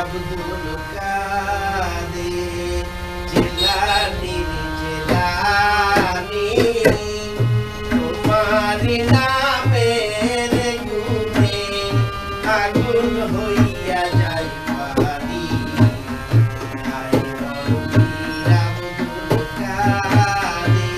আব্দুল কাদের জিলানী জিলানী তোমার নামের গুণে আগুন হইয়া যায় পানি আয় পীর আব্দুল কাদের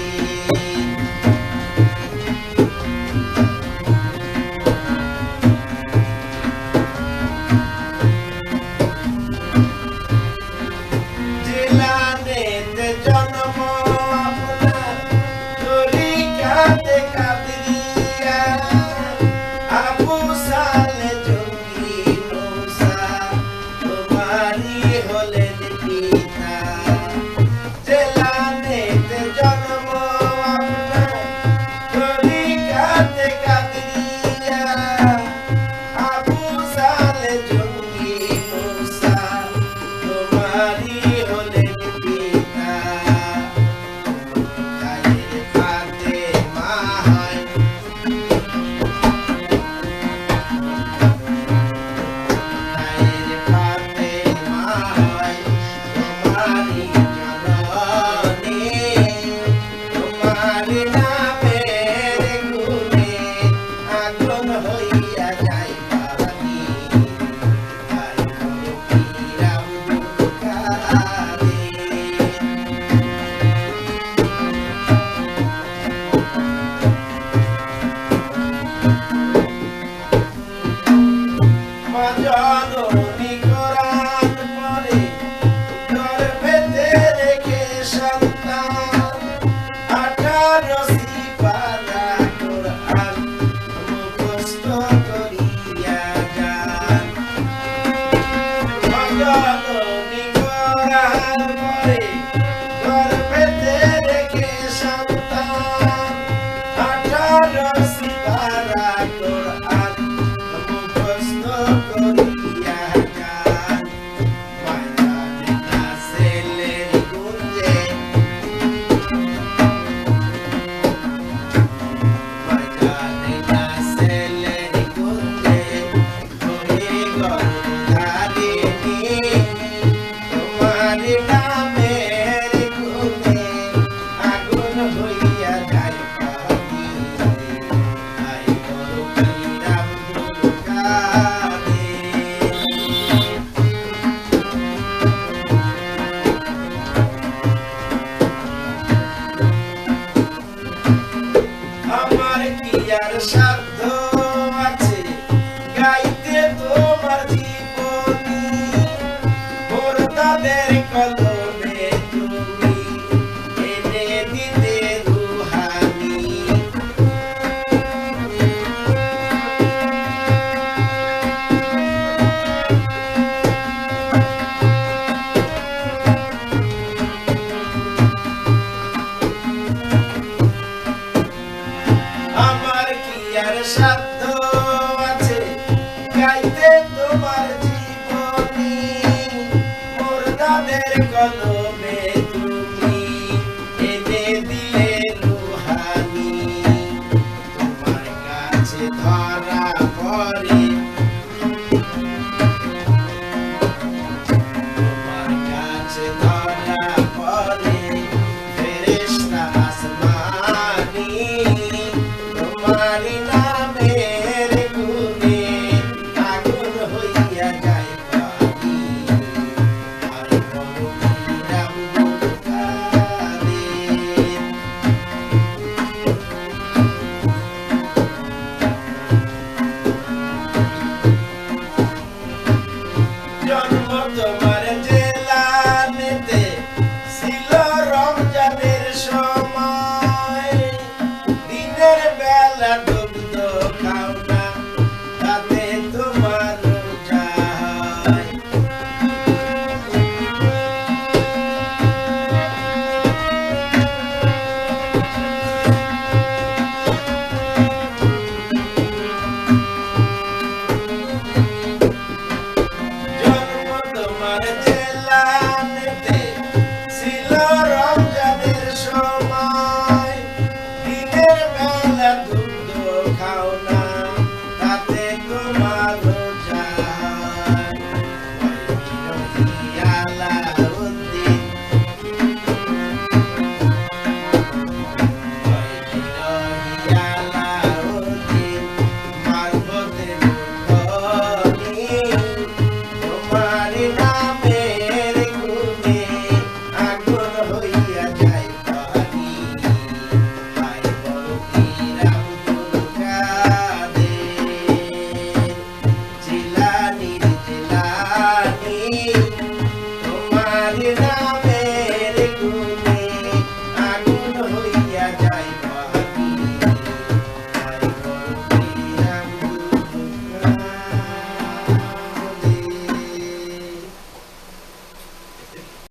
জিলানীতে জন্ম আপনার তরিকাতে কাদরিয়া আবু সালে জঙ্গি নৌসা তোমারই হলেন পিতা জিলানীতে জন্ম আপনার তরিকাতে কাদরিয়া আবু সালে জঙ্গি নৌসা তোমারই হলেন পিতা গায়ের ফাতেমা হয় গায়ের ফাতেমা হয় তোমারই জননী তোমার নামের গুণে আগুন হইয়া যায় পানি আয় পীর আব্দুল কাদের মা